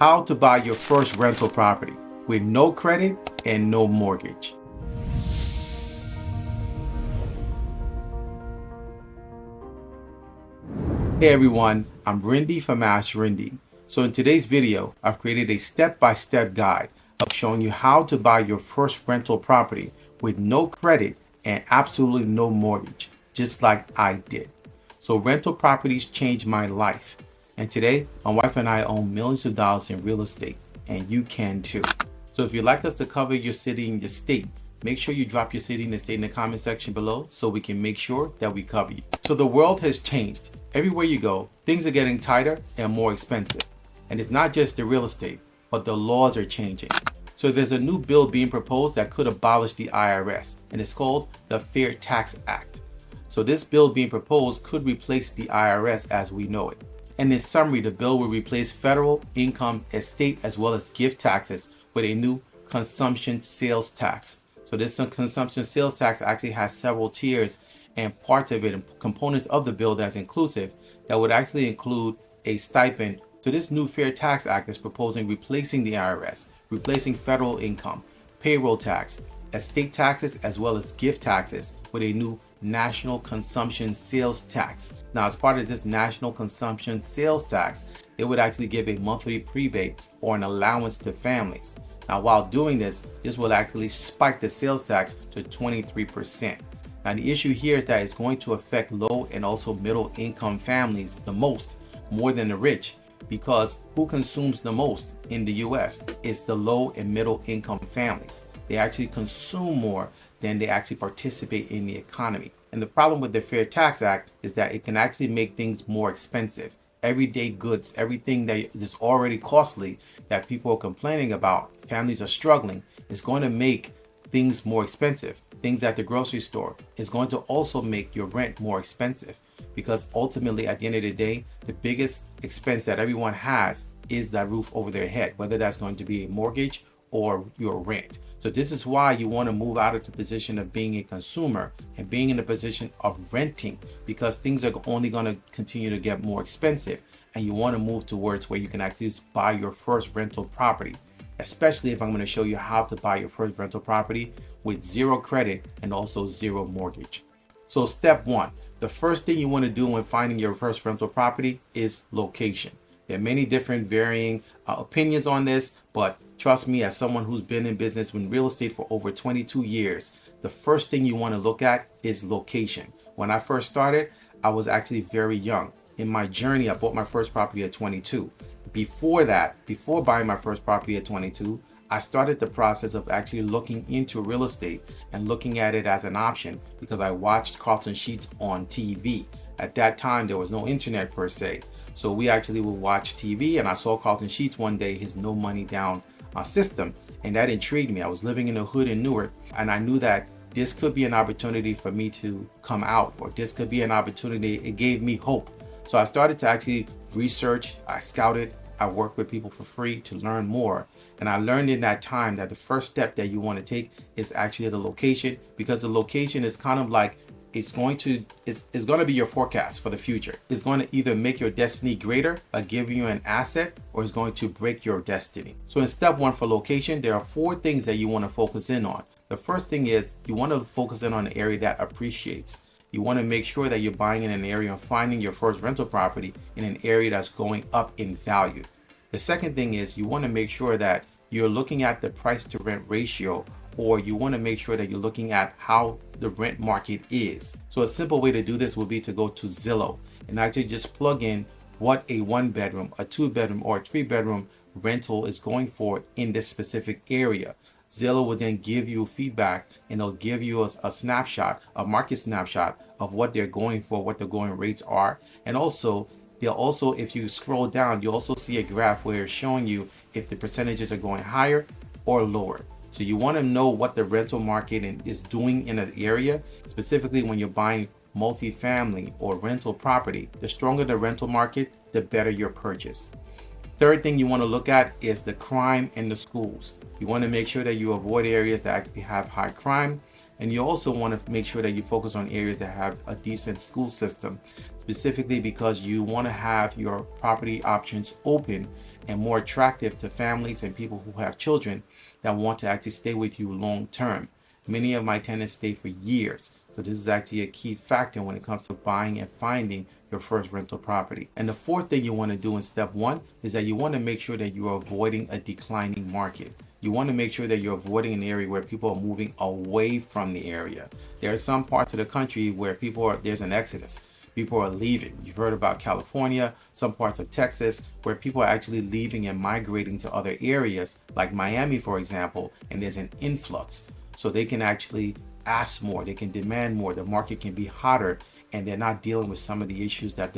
How to buy your first rental property with no credit and no mortgage. Hey everyone, I'm Rinde from AskRinde. So in today's video, I've created a step-by-step guide of showing you how to buy your first rental property with no credit and absolutely no mortgage, just like I did. So rental properties changed my life. And today, my wife and I own millions of dollars in real estate, and you can too. So if you'd like us to cover your city and your state, make sure you drop your city and the state in the comment section below so we can make sure that we cover you. So the world has changed. Everywhere you go, things are getting tighter and more expensive. And it's not just the real estate, but the laws are changing. So there's a new bill being proposed that could abolish the IRS, and it's called the Fair Tax Act. So this bill being proposed could replace the IRS as we know it. And in summary, the bill will replace federal income, estate, as well as gift taxes with a new consumption sales tax. So this consumption sales tax actually has several tiers, and parts of it and components of the bill that's inclusive that would actually include a stipend. So this new Fair Tax Act is proposing replacing the IRS, replacing federal income, payroll tax, estate taxes, as well as gift taxes with a new national consumption sales tax. Now, as part of this national consumption sales tax, it would actually give a monthly prebate or an allowance to families. Now, while doing this, this will actually spike the sales tax to 23%. Now, the issue here is that it's going to affect low and also middle income families the most, more than the rich, because who consumes the most in the US is the low and middle income families. They actually consume more than they actually participate in the economy. And the problem with the Fair Tax Act is that it can actually make things more expensive. Everyday goods, everything that is already costly that people are complaining about, families are struggling, is going to make things more expensive. Things at the grocery store is going to also make your rent more expensive, because ultimately at the end of the day, the biggest expense that everyone has is that roof over their head, whether that's going to be a mortgage or your rent. So this is why you want to move out of the position of being a consumer and being in the position of renting, because things are only going to continue to get more expensive, and you want to move towards where you can actually buy your first rental property, especially if I'm going to show you how to buy your first rental property with zero credit and also zero mortgage. So step one, the first thing you want to do when finding your first rental property is location. There are many different varying opinions on this, but trust me, as someone who's been in business in real estate for over 22 years, the first thing you want to look at is location. When I first started, I was actually very young. In my journey, I bought my first property at 22. Before that, before buying my first property at 22, I started the process of actually looking into real estate and looking at it as an option because I watched Carlton Sheets on TV. At that time, there was no internet per se. So we actually would watch TV, and I saw Carlton Sheets one day, his no money down system, and that intrigued me. I was living in the hood in Newark, and I knew that this could be an opportunity for me to come out, or this could be an opportunity. It gave me hope. So I started to actually research, I scouted, I worked with people for free to learn more. And I learned in that time that the first step that you want to take is actually the location, because the location is kind of like, it's going to be your forecast for the future. It's going to either make your destiny greater by giving you an asset, or it's going to break your destiny. So in step one for location, there are 4 things that you want to focus in on. The first thing is you want to focus in on an area that appreciates. You want to make sure that you're buying in an area and finding your first rental property in an area that's going up in value. The second thing is you want to make sure that you're looking at the price to rent ratio, or you want to make sure that you're looking at how the rent market is. So a simple way to do this would be to go to Zillow and actually just plug in what a 1-bedroom, a 2-bedroom, or a 3-bedroom rental is going for in this specific area. Zillow will then give you feedback, and they'll give you a snapshot, a market snapshot of what they're going for, what the going rates are. And also, if you scroll down, you'll also see a graph where it's showing you if the percentages are going higher or lower. So you want to know what the rental market is doing in an area, specifically when you're buying multifamily or rental property. The stronger the rental market, the better your purchase. Third thing you want to look at is the crime in the schools. You want to make sure that you avoid areas that actually have high crime, and you also want to make sure that you focus on areas that have a decent school system, specifically because you want to have your property options open and more attractive to families and people who have children that want to actually stay with you long term. Many of my tenants stay for years. So this is actually a key factor when it comes to buying and finding your first rental property. And the fourth thing you want to do in step one is that you want to make sure that you are avoiding a declining market. You want to make sure that you're avoiding an area where people are moving away from the area. There are some parts of the country where there's an exodus. People are leaving. You've heard about California, some parts of Texas, where people are actually leaving and migrating to other areas, like Miami, for example, and there's an influx. So they can actually ask more, they can demand more, the market can be hotter, and they're not dealing with some of the issues that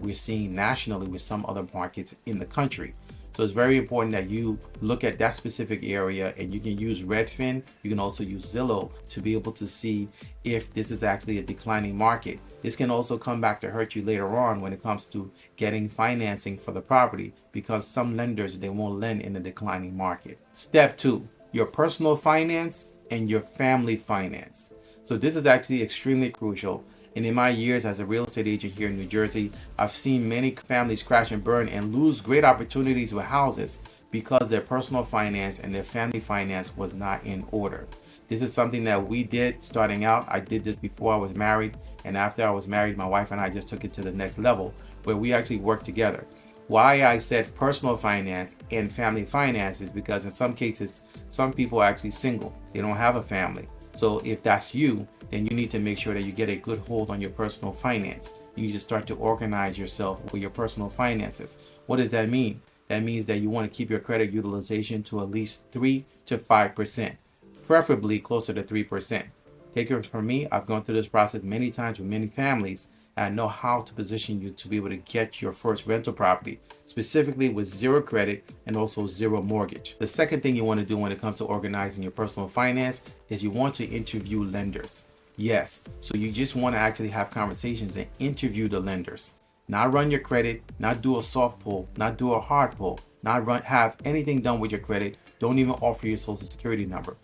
we're seeing nationally with some other markets in the country. So it's very important that you look at that specific area, and you can use Redfin. You can also use Zillow to be able to see if this is actually a declining market. This can also come back to hurt you later on when it comes to getting financing for the property, because some lenders, they won't lend in a declining market. Step two, your personal finance and your family finance. So this is actually extremely crucial. And in my years as a real estate agent here in New Jersey, I've seen many families crash and burn and lose great opportunities with houses because their personal finance and their family finance was not in order. This is something that we did starting out. I did this before I was married, and after I was married, my wife and I just took it to the next level where we actually worked together. Why I said personal finance and family finance is because in some cases, some people are actually single. They don't have a family. So if that's you, then you need to make sure that you get a good hold on your personal finance. You need to start to organize yourself with your personal finances. What does that mean? That means that you want to keep your credit utilization to at least 3 to 5%, preferably closer to 3%. Take it from me, I've gone through this process many times with many families, and I know how to position you to be able to get your first rental property, specifically with zero credit and also zero mortgage. The second thing you want to do when it comes to organizing your personal finance is you want to interview lenders. Yes, so you just want to actually have conversations and interview the lenders. Not run your credit, not do a soft pull, not do a hard pull, not have anything done with your credit. Don't even offer your social security number.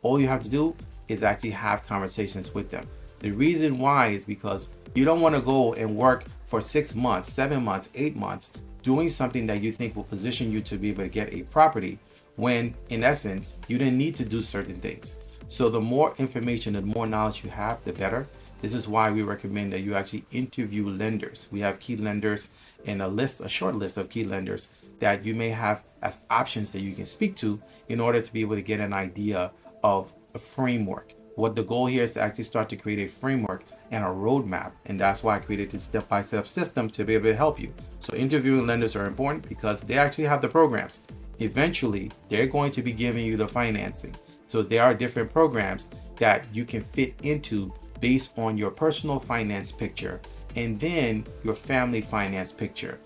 All you have to do is actually have conversations with them. The reason why is because you don't want to go and work for 6 months, 7 months, 8 months, doing something that you think will position you to be able to get a property when in essence, you didn't need to do certain things. So the more information and more knowledge you have, the better. This is why we recommend that you actually interview lenders. We have key lenders and a short list of key lenders that you may have as options that you can speak to in order to be able to get an idea of a framework. What the goal here is to actually start to create a framework and a roadmap. And that's why I created this step-by-step system to be able to help you. So interviewing lenders are important because they actually have the programs. Eventually, they're going to be giving you the financing. So there are different programs that you can fit into based on your personal finance picture and then your family finance picture.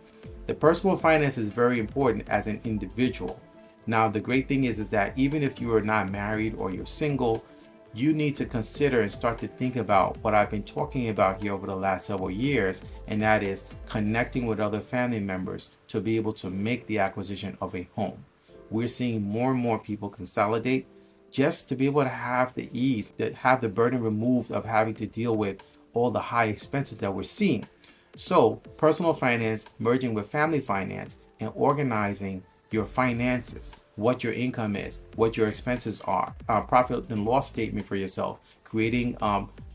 The personal finance is very important as an individual. Now, the great thing is that even if you are not married or you're single, you need to consider and start to think about what I've been talking about here over the last several years, and that is connecting with other family members to be able to make the acquisition of a home. We're seeing more and more people consolidate just to be able to have the ease, to have the burden removed of having to deal with all the high expenses that we're seeing. So personal finance merging with family finance and organizing your finances, what your income is, what your expenses are, profit and loss statement for yourself, creating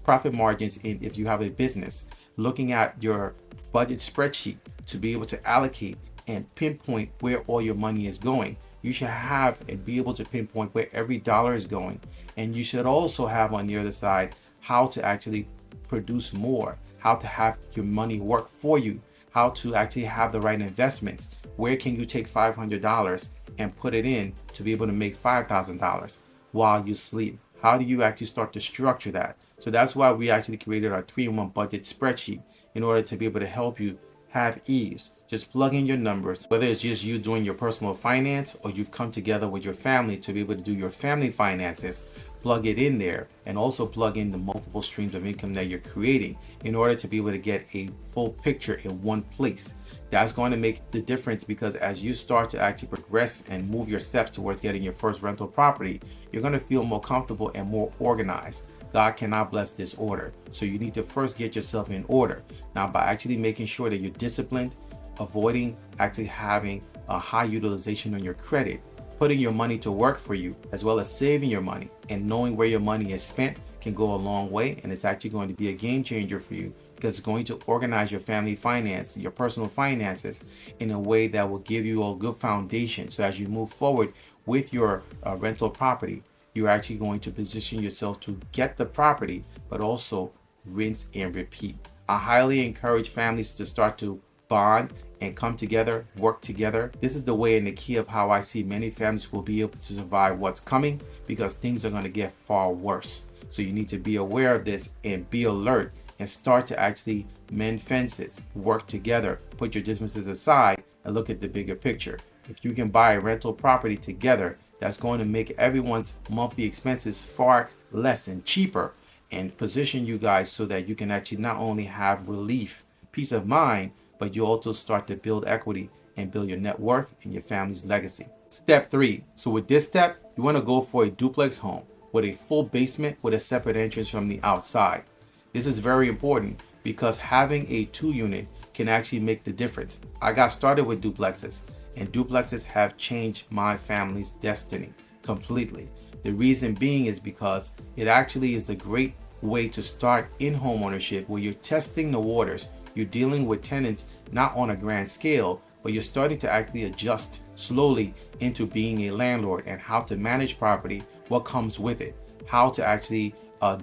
profit margins if you have a business, looking at your budget spreadsheet to be able to allocate and pinpoint where all your money is going. You should have and be able to pinpoint where every dollar is going. And you should also have on the other side how to actually produce more, how to have your money work for you, how to actually have the right investments. Where can you take $500 and put it in to be able to make $5,000 while you sleep? How do you actually start to structure that? So that's why we actually created our 3-in-1 budget spreadsheet in order to be able to help you have ease. Just plug in your numbers, whether it's just you doing your personal finance or you've come together with your family to be able to do your family finances, plug it in there and also plug in the multiple streams of income that you're creating in order to be able to get a full picture in one place. That's going to make the difference because as you start to actually progress and move your steps towards getting your first rental property, you're going to feel more comfortable and more organized. God cannot bless disorder. So you need to first get yourself in order. Now, by actually making sure that you're disciplined, avoiding actually having a high utilization on your credit, putting your money to work for you, as well as saving your money and knowing where your money is spent can go a long way. And it's actually going to be a game changer for you because it's going to organize your family finance, your personal finances in a way that will give you a good foundation. So as you move forward with your rental property, you're actually going to position yourself to get the property, but also rinse and repeat. I highly encourage families to start to bond and come together, work together. This is the way and the key of how I see many families will be able to survive what's coming, because things are going to get far worse. So you need to be aware of this and be alert and start to actually mend fences, work together, put your differences aside and look at the bigger picture. If you can buy a rental property together, that's going to make everyone's monthly expenses far less and cheaper, and position you guys so that you can actually not only have relief, peace of mind, but you also start to build equity and build your net worth and your family's legacy. Step 3. So with this step, you want to go for a duplex home with a full basement with a separate entrance from the outside. This is very important because having a 2-unit can actually make the difference. I got started with duplexes, and duplexes have changed my family's destiny completely. The reason being is because it actually is a great way to start in home ownership, where you're testing the waters. You're dealing with tenants not on a grand scale, but you're starting to actually adjust slowly into being a landlord and how to manage property, what comes with it, how to actually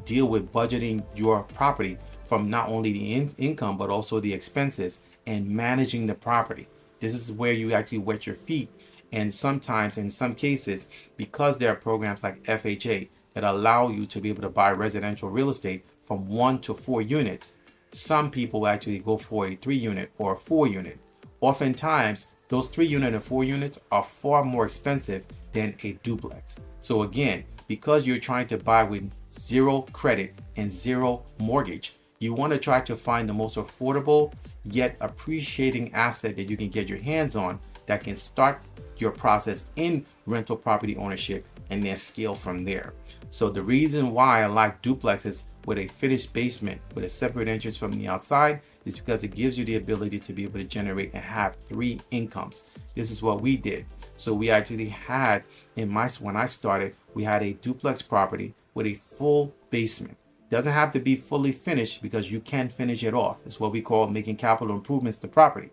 deal with budgeting your property from not only the income but also the expenses, and managing the property. This is where you actually wet your feet. And sometimes, in some cases, because there are programs like FHA that allow you to be able to buy residential real estate from 1 to 4 units, some people actually go for a 3-unit or a 4-unit. Oftentimes, those 3-unit and 4 units are far more expensive than a duplex. So again, because you're trying to buy with 0 credit and 0 mortgage, you want to try to find the most affordable yet appreciating asset that you can get your hands on that can start your process in rental property ownership and then scale from there. So the reason why I like duplexes with a finished basement with a separate entrance from the outside is because it gives you the ability to be able to generate and have 3 incomes. This is what we did. So we actually had, when I started, we had a duplex property with a full basement. Doesn't have to be fully finished because you can finish it off. It's what we call making capital improvements to property.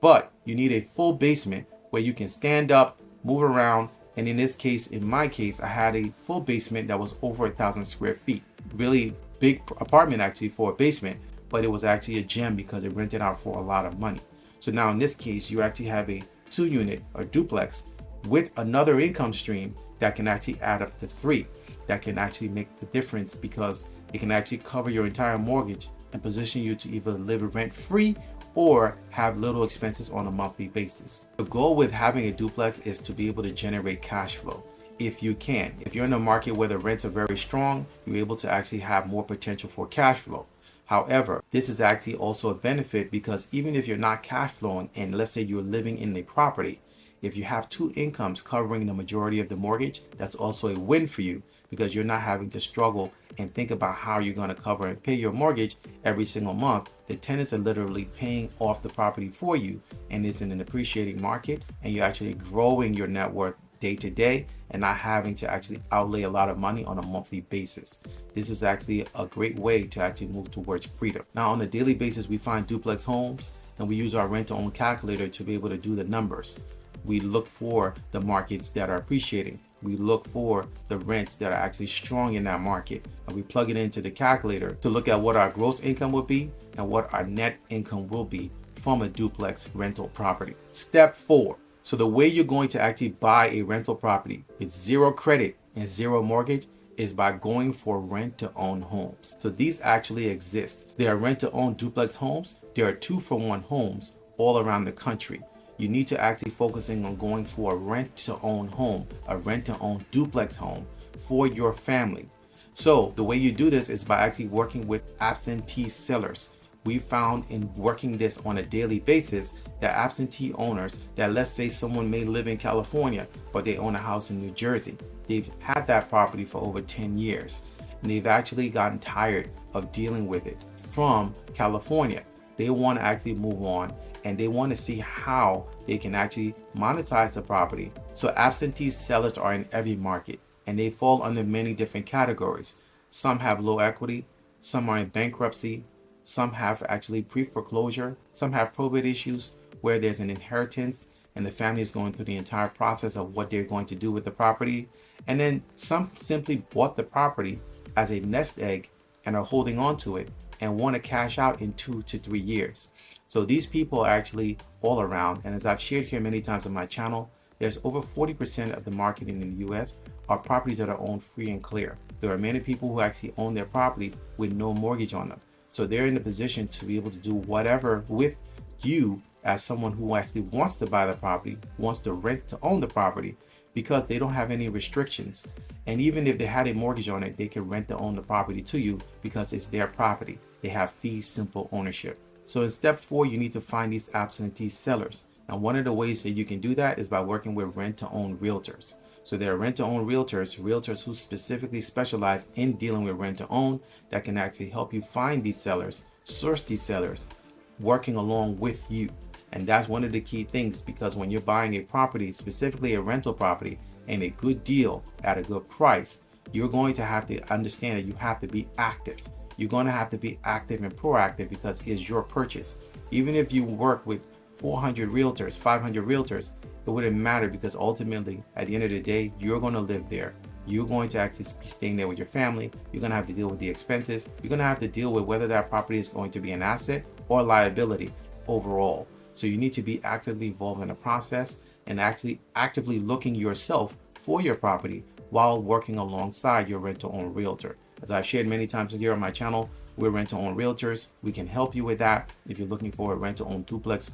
But you need a full basement where you can stand up, move around. And in this case, in my case, I had a full basement that was over 1,000 square feet. Really big apartment actually for a basement, but it was actually a gem because it rented out for a lot of money. So now in this case, you actually have a 2-unit or duplex with another income stream that can actually add up to 3. That can actually make the difference because it can actually cover your entire mortgage and position you to either live rent free or have little expenses on a monthly basis. The goal with having a duplex is to be able to generate cash flow. If you can, if you're in a market where the rents are very strong, you're able to actually have more potential for cash flow. However, this is actually also a benefit because even if you're not cash flowing and let's say you're living in the property, if you have 2 incomes covering the majority of the mortgage, that's also a win for you because you're not having to struggle and think about how you're going to cover and pay your mortgage every single month. The tenants are literally paying off the property for you, and it's in an appreciating market, and you're actually growing your net worth day to day and not having to actually outlay a lot of money on a monthly basis. This is actually a great way to actually move towards freedom. Now, on a daily basis, we find duplex homes and we use our rent-to-own calculator to be able to do the numbers. We look for the markets that are appreciating. We look for the rents that are actually strong in that market, and we plug it into the calculator to look at what our gross income will be and what our net income will be from a duplex rental property. Step 4. So the way you're going to actually buy a rental property with 0 credit and 0 mortgage is by going for rent-to-own homes. So these actually exist. There are rent-to-own duplex homes. There are 2-for-1 homes all around the country. You need to actually focusing on going for a rent-to-own home, a rent-to-own duplex home for your family. So the way you do this is by actually working with absentee sellers. We found in working this on a daily basis that absentee owners, that let's say someone may live in California, but they own a house in New Jersey. They've had that property for over 10 years, and they've actually gotten tired of dealing with it from California. They want to actually move on and they want to see how they can actually monetize the property. So absentee sellers are in every market, and they fall under many different categories. Some have low equity, some are in bankruptcy, some have actually pre-foreclosure, some have probate issues where there's an inheritance and the family is going through the entire process of what they're going to do with the property. And then some simply bought the property as a nest egg and are holding on to it and want to cash out in 2 to 3 years. So these people are actually all around. And as I've shared here many times on my channel, there's over 40% of the market in the US are properties that are owned free and clear. There are many people who actually own their properties with no mortgage on them. So they're in a position to be able to do whatever with you as someone who actually wants to buy the property, wants to rent to own the property, because they don't have any restrictions. And even if they had a mortgage on it, they can rent to own the property to you because it's their property. They have fee simple ownership. So in step 4, you need to find these absentee sellers. Now, one of the ways that you can do that is by working with rent-to-own realtors. So there are rent-to-own realtors who specifically specialize in dealing with rent-to-own that can actually help you find these sellers, source these sellers, working along with you. And that's one of the key things, because when you're buying a property, specifically a rental property, and a good deal at a good price, you're going to have to understand that you have to be active. You're going to have to be active and proactive because it's your purchase. Even if you work with 400 realtors, 500 realtors, it wouldn't matter, because ultimately, at the end of the day, you're going to live there. You're going to actually be staying there with your family. You're going to have to deal with the expenses. You're going to have to deal with whether that property is going to be an asset or liability overall. So you need to be actively involved in the process and actually actively looking yourself for your property while working alongside your rent-to-own realtor. As I've shared many times here on my channel, we're rent-to-own realtors. We can help you with that. If you're looking for a rent-to-own duplex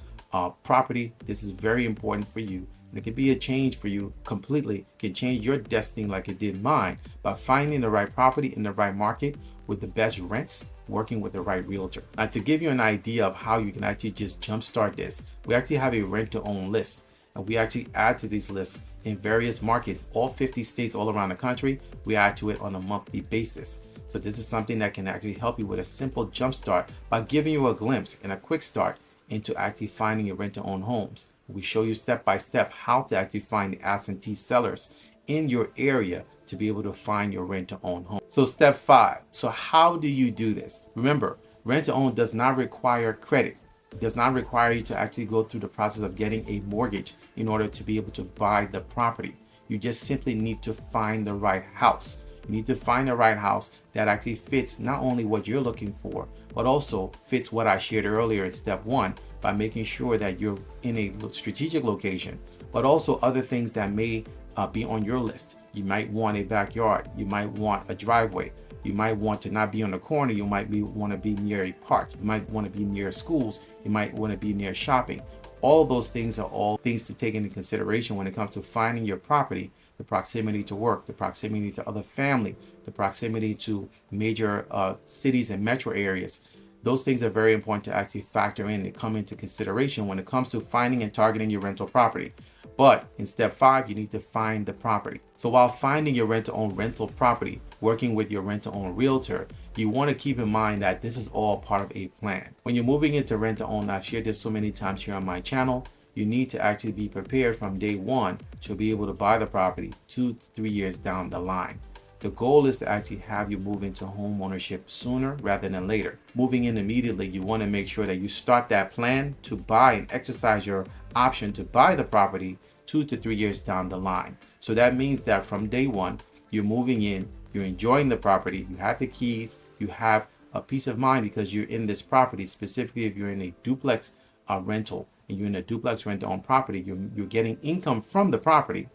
property, this is very important for you. And it can be a change for you completely. It can change your destiny like it did mine by finding the right property in the right market with the best rents, working with the right realtor. Now, to give you an idea of how you can actually just jumpstart this, we actually have a rent-to-own list, and we actually add to these lists in various markets, all 50 states all around the country. We add to it on a monthly basis. So this is something that can actually help you with a simple jumpstart by giving you a glimpse and a quick start into actually finding your rent-to-own homes. We show you step by step how to actually find the absentee sellers in your area to be able to find your rent-to-own home. So step 5. So how do you do this? Remember, rent-to-own does not require credit. It does not require you to actually go through the process of getting a mortgage in order to be able to buy the property. You just simply need to find the right house. You need to find the right house that actually fits not only what you're looking for, but also fits what I shared earlier in step 1 by making sure that you're in a strategic location, but also other things that may be on your list. You might want a backyard. You might want a driveway. You might want to not be on the corner. You might want to be near a park. You might want to be near schools. You might want to be near shopping. All those things are all things to take into consideration when it comes to finding your property. The proximity to work, the proximity to other family, the proximity to major cities and metro areas. Those things are very important to actually factor in and come into consideration when it comes to finding and targeting your rental property. But in step 5, you need to find the property. So while finding your rent-to-own rental property, working with your rent-to-own realtor, you want to keep in mind that this is all part of a plan. When you're moving into rent-to-own, I've shared this so many times here on my channel, you need to actually be prepared from day 1 to be able to buy the property 2 to 3 years down the line. The goal is to actually have you move into home ownership sooner rather than later. Moving in immediately, you want to make sure that you start that plan to buy and exercise your option to buy the property 2 to 3 years down the line. So that means that from day 1, you're moving in, you're enjoying the property, you have the keys, you have a peace of mind because you're in this property. Specifically, if you're in a duplex rental and you're in a duplex rent-to-own property, you're getting income from the property.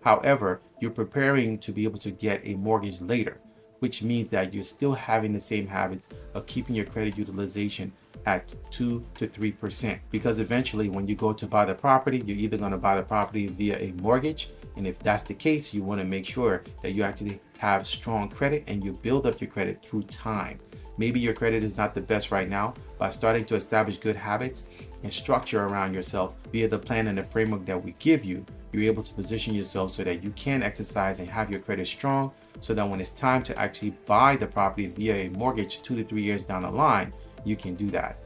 However, you're preparing to be able to get a mortgage later, which means that you're still having the same habits of keeping your credit utilization at 2 to 3%. Because eventually when you go to buy the property, you're either going to buy the property via a mortgage. And if that's the case, you want to make sure that you actually have strong credit and you build up your credit through time. Maybe your credit is not the best right now. By starting to establish good habits and structure around yourself via the plan and the framework that we give you, you're able to position yourself so that you can exercise and have your credit strong, so that when it's time to actually buy the property via a mortgage 2 to 3 years down the line, you can do that.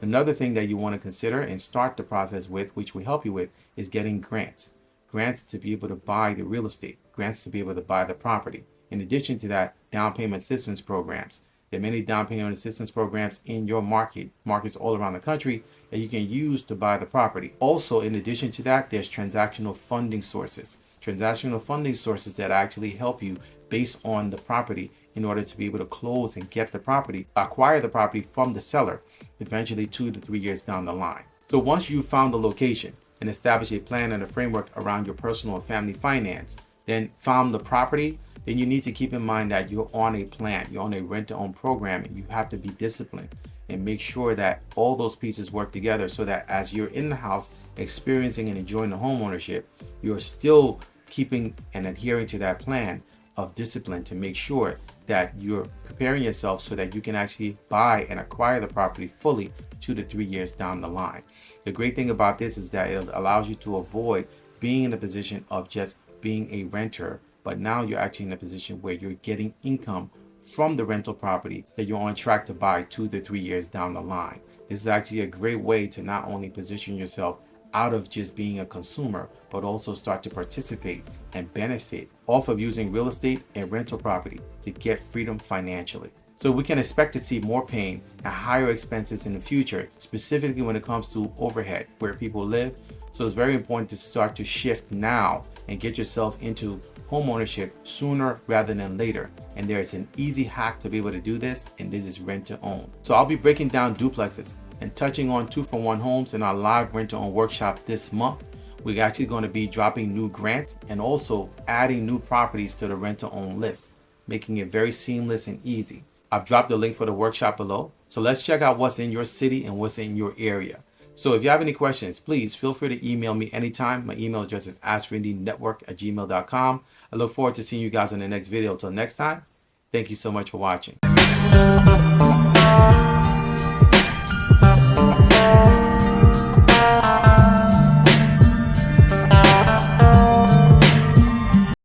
Another thing that you want to consider and start the process with, which we help you with, is getting grants. Grants to be able to buy the real estate, grants to be able to buy the property. In addition to that, down payment assistance programs. There are many down payment assistance programs in your markets all around the country that you can use to buy the property. Also, in addition to that, there's transactional funding sources. Transactional funding sources that actually help you based on the property in order to be able to close and get the property, acquire the property from the seller, eventually 2 to 3 years down the line. So once you've found the location and established a plan and a framework around your personal and family finance, then found the property, then you need to keep in mind that you're on a plan, you're on a rent-to-own program, and you have to be disciplined and make sure that all those pieces work together so that as you're in the house experiencing and enjoying the home ownership, you're still keeping and adhering to that plan of discipline to make sure that you're preparing yourself so that you can actually buy and acquire the property fully 2 to 3 years down the line. The great thing about this is that it allows you to avoid being in a position of just being a renter, but now you're actually in a position where you're getting income from the rental property that you're on track to buy 2 to 3 years down the line. This is actually a great way to not only position yourself out of just being a consumer, but also start to participate and benefit off of using real estate and rental property to get freedom financially. So we can expect to see more pain and higher expenses in the future, specifically when it comes to overhead, where people live. So it's very important to start to shift now and get yourself into home ownership sooner rather than later. And there's an easy hack to be able to do this, and this is rent to own. So I'll be breaking down duplexes and touching on 2-for-1 homes in our live rent to own workshop this month. We're actually going to be dropping new grants and also adding new properties to the rent to own list, making it very seamless and easy. I've dropped the link for the workshop below. So let's check out what's in your city and what's in your area. So if you have any questions, please feel free to email me anytime. My email address is AskRindeNetwork@gmail.com. I look forward to seeing you guys in the next video. Until next time, thank you so much for watching.